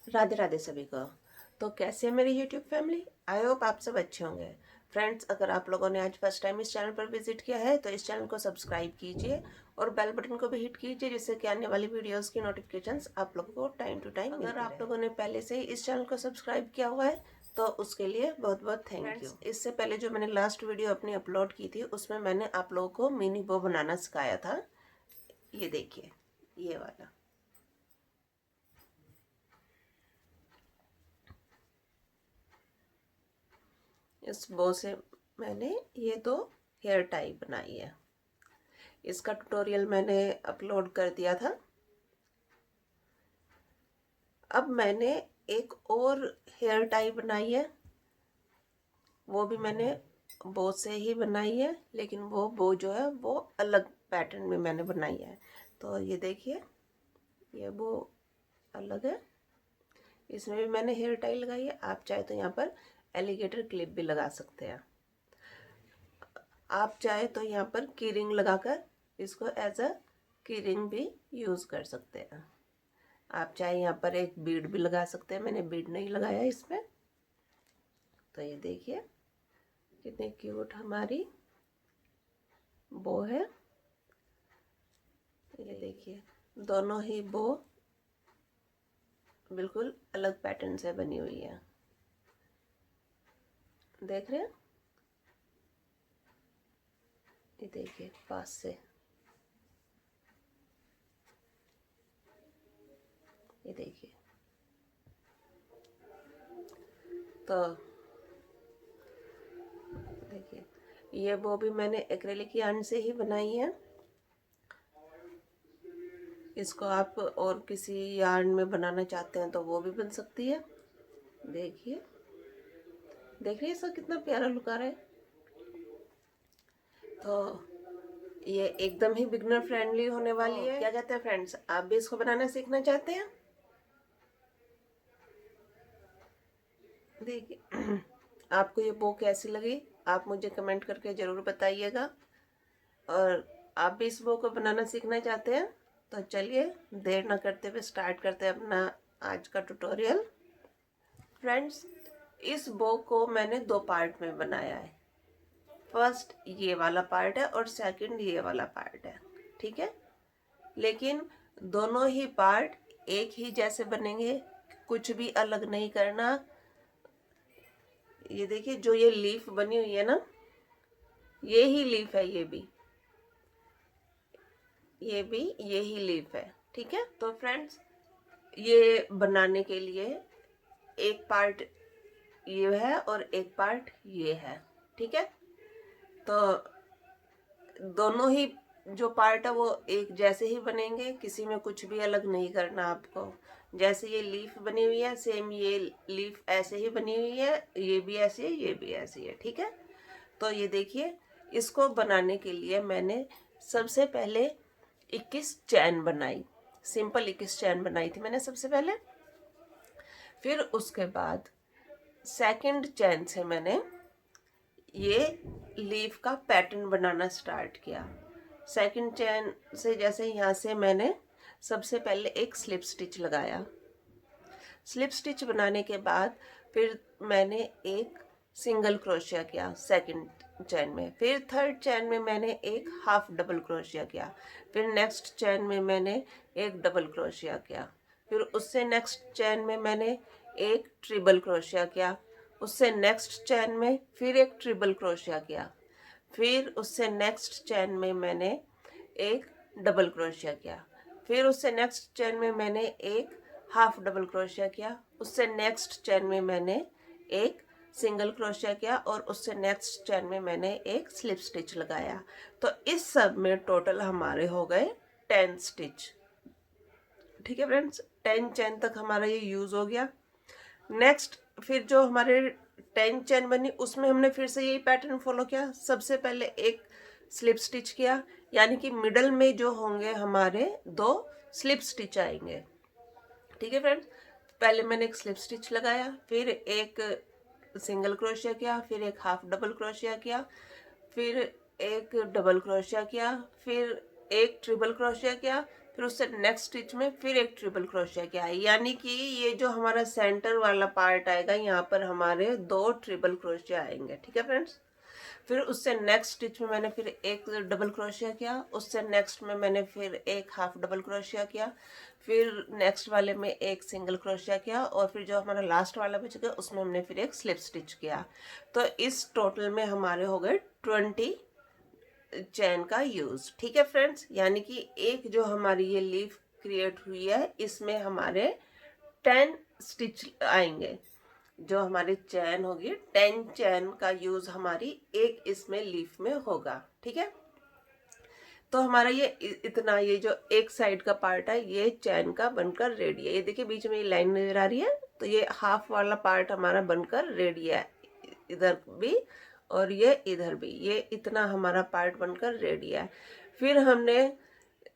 राधे राधे सभी को। तो कैसे है मेरी यूट्यूब फैमिली? आई होप आप सब अच्छे होंगे। फ्रेंड्स, अगर आप लोगों ने आज फर्स्ट टाइम इस चैनल पर विजिट किया है तो इस चैनल को सब्सक्राइब कीजिए और बेल बटन को भी हिट कीजिए, जिससे कि आने वाली वीडियोस की नोटिफिकेशंस आप लोगों को टाइम टू टाइम मिलती रहे। अगर आप लोगों ने पहले से ही इस चैनल को सब्सक्राइब किया हुआ है तो उसके लिए बहुत बहुत थैंक यू। इससे पहले जो मैंने लास्ट वीडियो अपनी अपलोड की थी उसमें मैंने आप लोगों को मिनी बो बनाना सिखाया था। ये देखिए, ये वाला। इस बो से मैंने ये दो हेयर टाई बनाई है। इसका ट्यूटोरियल मैंने अपलोड कर दिया था। अब मैंने एक और हेयर टाई बनाई है, वो भी मैंने बो से ही बनाई है, लेकिन वो बो जो है वो अलग पैटर्न में मैंने बनाई है। तो ये देखिए, ये बो अलग है, इसमें भी मैंने हेयर टाई लगाई है। आप चाहे तो यहाँ पर एलिगेटर क्लिप भी लगा सकते हैं। आप चाहे तो यहाँ पर की रिंग लगाकर इसको एज अ की रिंग भी यूज़ कर सकते हैं। आप चाहे यहाँ पर एक बीड भी लगा सकते हैं, मैंने बीड नहीं लगाया इसमें। तो ये देखिए कितनी क्यूट हमारी बो है। ये देखिए, दोनों ही बो बिल्कुल अलग पैटर्न से बनी हुई है। देख रहे हैं? ये देखिए पास से, ये देखिए। तो देखिए, ये बो भी मैंने एक्रेलिक यार्न से ही बनाई है। इसको आप और किसी यार्न में बनाना चाहते हैं तो वो भी बन सकती है। देखिए, देख रही है इसका कितना प्यारा लुक आ रहा है। तो ये एकदम ही बिगनर फ्रेंडली होने वाली है। क्या कहते हैं फ्रेंड्स, आप भी इसको बनाना सीखना चाहते हैं? देखिए आपको ये बो कैसी लगी आप मुझे कमेंट करके ज़रूर बताइएगा। और आप भी इस बो को बनाना सीखना चाहते हैं तो चलिए देर ना करते हुए स्टार्ट करते हैं अपना आज का ट्यूटोरियल। फ्रेंड्स, इस बो को मैंने दो पार्ट में बनाया है। फर्स्ट ये वाला पार्ट है और सेकंड ये वाला पार्ट है, ठीक है। लेकिन दोनों ही पार्ट एक ही जैसे बनेंगे, कुछ भी अलग नहीं करना। ये देखिए, जो ये लीफ बनी हुई है ना, ये ही लीफ है, ये भी यही लीफ है, ठीक है। तो फ्रेंड्स, ये बनाने के लिए एक पार्ट ये है और एक पार्ट ये है, ठीक है। तो दोनों ही जो पार्ट है वो एक जैसे ही बनेंगे, किसी में कुछ भी अलग नहीं करना आपको। जैसे ये लीफ बनी हुई है, सेम ये लीफ ऐसे ही बनी हुई है, ये भी ऐसी है, ये भी ऐसी है, ठीक है। तो ये देखिए, इसको बनाने के लिए मैंने सबसे पहले 21 चैन बनाई। सिंपल 21 चैन बनाई थी मैंने सबसे पहले। फिर उसके बाद सेकंड चैन से मैंने ये लीफ का पैटर्न बनाना स्टार्ट किया। सेकंड चैन से जैसे यहाँ से मैंने सबसे पहले एक स्लिप स्टिच लगाया। स्लिप स्टिच बनाने के बाद फिर मैंने एक सिंगल क्रोशिया किया सेकंड चैन में। फिर थर्ड चैन में मैंने एक हाफ डबल क्रोशिया किया। फिर नेक्स्ट चैन में मैंने एक डबल क्रोशिया किया। फिर उससे नेक्स्ट चैन में मैंने एक ट्रिपल क्रोशिया किया। उससे नेक्स्ट चैन में फिर एक ट्रिपल क्रोशिया किया। फिर उससे नेक्स्ट चैन में मैंने एक डबल क्रोशिया किया। फिर उससे नेक्स्ट चैन में मैंने एक हाफ डबल क्रोशिया किया। उससे नेक्स्ट चैन में मैंने एक सिंगल क्रोशिया किया और उससे नेक्स्ट चैन में मैंने एक स्लिप स्टिच लगाया। तो इस सब में टोटल हमारे हो गए 10 स्टिच, ठीक है फ्रेंड्स। 10 चैन तक हमारा ये यूज़ हो गया। नेक्स्ट फिर जो हमारे 10 चैन बनी उसमें हमने फिर से यही पैटर्न फॉलो किया। सबसे पहले एक स्लिप स्टिच किया, यानी कि मिडल में जो होंगे हमारे दो स्लिप स्टिच आएंगे, ठीक है फ्रेंड्स। पहले मैंने एक स्लिप स्टिच लगाया, फिर एक सिंगल क्रोशिया किया, फिर एक हाफ डबल क्रोशिया किया, फिर एक डबल क्रोशिया किया, फिर एक ट्रिपल क्रोशिया किया, फिर उससे नेक्स्ट स्टिच में फिर एक ट्रिपल क्रोशिया किया है, यानी कि ये जो हमारा सेंटर वाला पार्ट आएगा यहाँ पर हमारे 2 ट्रिपल क्रोशिया आएंगे। ठीक है फ्रेंड्स। फिर उससे नेक्स्ट स्टिच में मैंने फिर एक डबल क्रोशिया किया, उससे नेक्स्ट में मैंने फिर एक हाफ डबल क्रोशिया किया, फिर नेक्स्ट वाले में एक सिंगल क्रोशिया किया, और फिर जो हमारा लास्ट वाला बच गया उसमें हमने फिर एक स्लिप स्टिच किया। तो इस टोटल में हमारे हो गए 20 चैन का यूज। ठीक है फ्रेंड्स, यानी कि एक जो हमारी ये लीफ क्रिएट हुई है इसमें हमारे 10 स्टिच आएंगे। जो हमारी चैन होगी 10 चैन का यूज हमारी एक इसमें लीफ में होगा। ठीक है, तो हमारा ये इतना, ये जो एक साइड का पार्ट है ये चैन का बनकर रेडी है। ये देखिए बीच में ये लाइन नजर आ रही है, तो ये हाफ वाला पार्ट हमारा बनकर रेडी है, इधर भी और ये इधर भी, ये इतना हमारा पार्ट बनकर रेडी है। फिर हमने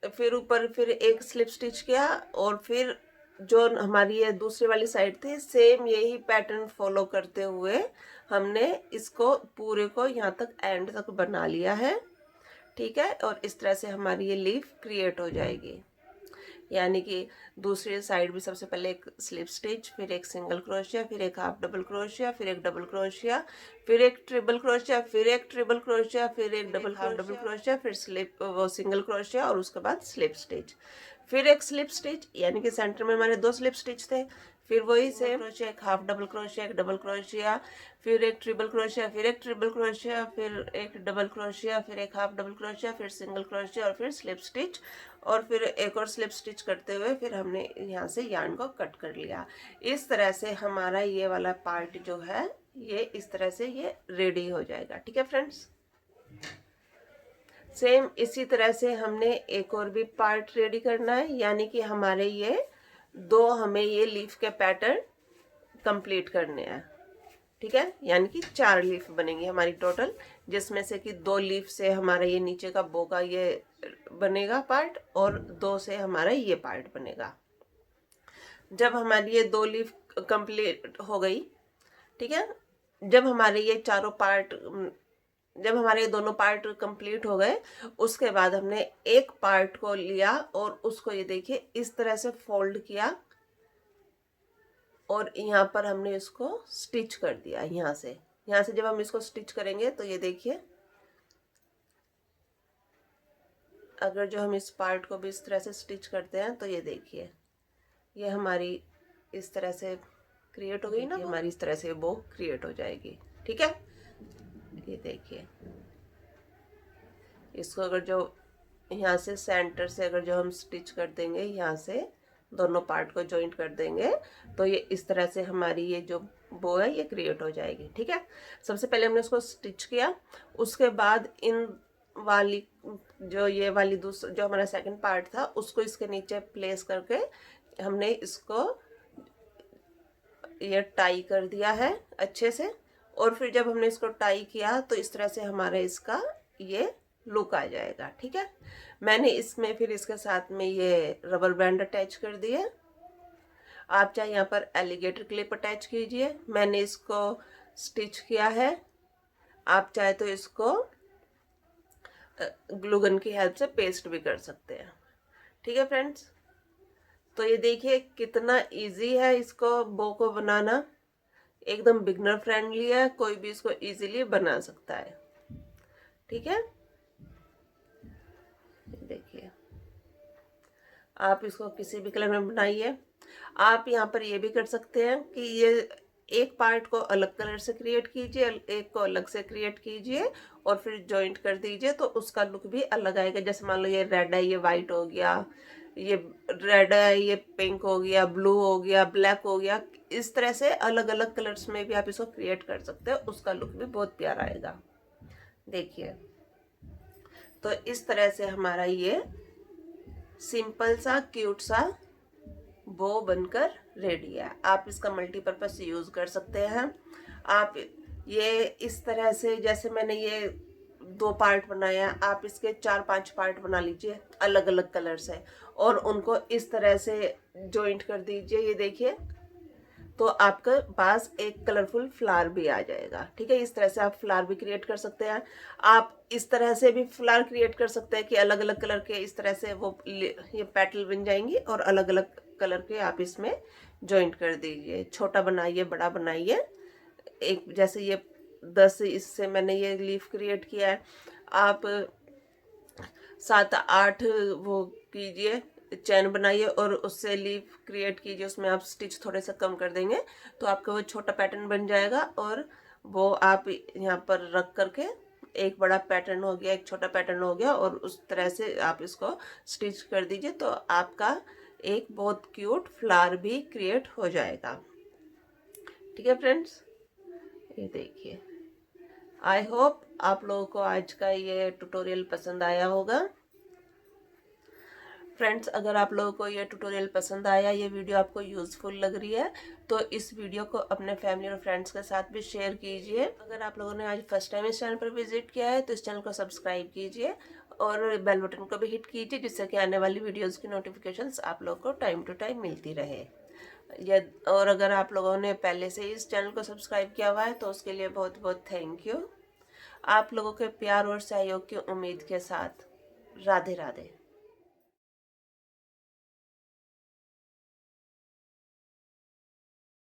फिर ऊपर फिर एक स्लिप स्टिच किया, और फिर जो हमारी ये दूसरी वाली साइड थी सेम यही पैटर्न फॉलो करते हुए हमने इसको पूरे को यहाँ तक एंड तक बना लिया है। ठीक है, और इस तरह से हमारी ये लीफ क्रिएट हो जाएगी। यानी कि दूसरी साइड भी सबसे पहले एक स्लिप स्टिच, फिर एक सिंगल क्रोशिया, फिर एक हाफ डबल क्रोशिया, फिर एक डबल क्रोशिया, फिर एक ट्रिपल क्रोशिया, फिर एक ट्रिपल क्रोशिया, फिर एक डबल हाफ डबल क्रोशिया, फिर स्लिप वो सिंगल क्रोशिया, और उसके बाद स्लिप स्टिच, फिर एक स्लिप स्टिच, यानी कि सेंटर में हमारे 2 स्लिप स्टिच थे, फिर वही सेम क्रोशिया, एक हाफ डबल क्रोशिया, एक डबल क्रोशिया, फिर एक ट्रिपल क्रोशिया, फिर एक ट्रिपल क्रोशिया, फिर एक डबल क्रोशिया, फिर एक हाफ डबल क्रोशिया, फिर सिंगल क्रोशिया, और फिर स्लिप स्टिच, और फिर एक और स्लिप स्टिच करते हुए फिर हमने यहाँ से यार्न को कट कर लिया। इस तरह से हमारा ये वाला पार्ट जो है ये इस तरह से ये रेडी हो जाएगा। ठीक है फ्रेंड्स, सेम इसी तरह से हमने एक और भी पार्ट रेडी करना है, यानी कि हमारे ये 2 हमें ये लीफ के पैटर्न कंप्लीट करने हैं। ठीक है, यानी कि 4 लीफ बनेंगी हमारी टोटल, जिसमें से कि 2 लीफ से हमारा ये नीचे का बो का ये बनेगा पार्ट, और 2 से हमारा ये पार्ट बनेगा। जब हमारी ये 2 लीफ कंप्लीट हो गई, ठीक है, जब हमारे ये चारों पार्ट, जब हमारे ये दोनों पार्ट कंप्लीट हो गए, उसके बाद हमने एक पार्ट को लिया और उसको ये देखिए इस तरह से फोल्ड किया, और यहाँ पर हमने इसको स्टिच कर दिया। यहाँ से जब हम इसको स्टिच करेंगे तो ये देखिए, अगर जो हम इस पार्ट को भी इस तरह से स्टिच करते हैं तो ये देखिए ये हमारी इस तरह से क्रिएट हो गई ना, हमारी इस तरह से वो क्रिएट हो जाएगी। ठीक है, ये देखिए इसको अगर जो यहाँ से सेंटर से अगर जो हम स्टिच कर देंगे, यहाँ से दोनों पार्ट को जॉइंट कर देंगे, तो ये इस तरह से हमारी ये जो बो है ये क्रिएट हो जाएगी। ठीक है, सबसे पहले हमने इसको स्टिच किया, उसके बाद इन वाली जो ये वाली दूसरा जो हमारा सेकंड पार्ट था उसको इसके नीचे प्लेस करके हमने इसको ये टाई कर दिया है अच्छे से, और फिर जब हमने इसको टाई किया तो इस तरह से हमारा इसका ये लुक आ जाएगा। ठीक है, मैंने इसमें फिर इसके साथ में ये रबर बैंड अटैच कर दिए। आप चाहे यहाँ पर एलिगेटर क्लिप अटैच कीजिए, मैंने इसको स्टिच किया है। आप चाहे तो इसको ग्लू गन की हेल्प से पेस्ट भी कर सकते हैं। ठीक है फ्रेंड्स, तो ये देखिए कितना इजी है इसको बो को बनाना, एकदम बिगनर फ्रेंडली है, कोई भी इसको इजीली बना सकता है। ठीक है, देखिए आप इसको किसी भी कलर में बनाइए। आप यहाँ पर ये भी कर सकते हैं कि ये एक पार्ट को अलग कलर से क्रिएट कीजिए, एक को अलग से क्रिएट कीजिए और फिर जॉइंट कर दीजिए, तो उसका लुक भी अलग आएगा। जैसे मान लो ये रेड है, ये वाइट हो गया, ये रेड है, ये पिंक हो गया, ब्लू हो गया, ब्लैक हो गया, इस तरह से अलग अलग कलर्स में भी आप इसको क्रिएट कर सकते हैं, उसका लुक भी बहुत प्यारा आएगा। देखिए, तो इस तरह से हमारा ये सिंपल सा क्यूट सा बो बनकर रेडी है। आप इसका मल्टीपर्पज यूज कर सकते हैं। आप ये इस तरह से, जैसे मैंने ये 2 पार्ट बनाया, आप इसके 4-5 पार्ट बना लीजिए अलग अलग कलर से, और उनको इस तरह से जॉइंट कर दीजिए। ये देखिए तो आपके पास एक कलरफुल फ्लावर भी आ जाएगा। ठीक है, इस तरह से आप फ्लावर भी क्रिएट कर सकते हैं। आप इस तरह से भी फ्लावर क्रिएट कर सकते हैं कि अलग अलग कलर के इस तरह से वो ये पेटल बन जाएंगी और अलग अलग कलर के आप इसमें जॉइंट कर दीजिए। छोटा बनाइए, बड़ा बनाइए। एक जैसे ये 10 इससे मैंने ये लीफ क्रिएट किया है, आप 7-8 वो कीजिए, चैन बनाइए और उससे लीफ क्रिएट कीजिए। उसमें आप स्टिच थोड़े से कम कर देंगे तो आपका वो छोटा पैटर्न बन जाएगा और वो आप यहाँ पर रख करके एक बड़ा पैटर्न हो गया, एक छोटा पैटर्न हो गया, और उस तरह से आप इसको स्टिच कर दीजिए तो आपका एक बहुत क्यूट फ्लावर भी क्रिएट हो जाएगा। ठीक है फ्रेंड्स, ये देखिए। आई होप आप लोगों को आज का ये ट्यूटोरियल पसंद आया होगा। फ्रेंड्स, अगर आप लोगों को ये ट्यूटोरियल पसंद आया, ये वीडियो आपको यूज़फुल लग रही है, तो इस वीडियो को अपने फैमिली और फ्रेंड्स के साथ भी शेयर कीजिए। अगर आप लोगों ने आज फर्स्ट टाइम इस चैनल पर विजिट किया है तो इस चैनल को सब्सक्राइब कीजिए और बेल बटन को भी हिट कीजिए, जिससे कि आने वाली वीडियोज़ की नोटिफिकेशंस आप लोगों को टाइम टू टाइम मिलती रहे। और अगर आप लोगों ने पहले से इस चैनल को सब्सक्राइब किया हुआ है तो उसके लिए बहुत बहुत थैंक यू। आप लोगों के प्यार और सहयोग की उम्मीद के साथ राधे राधे।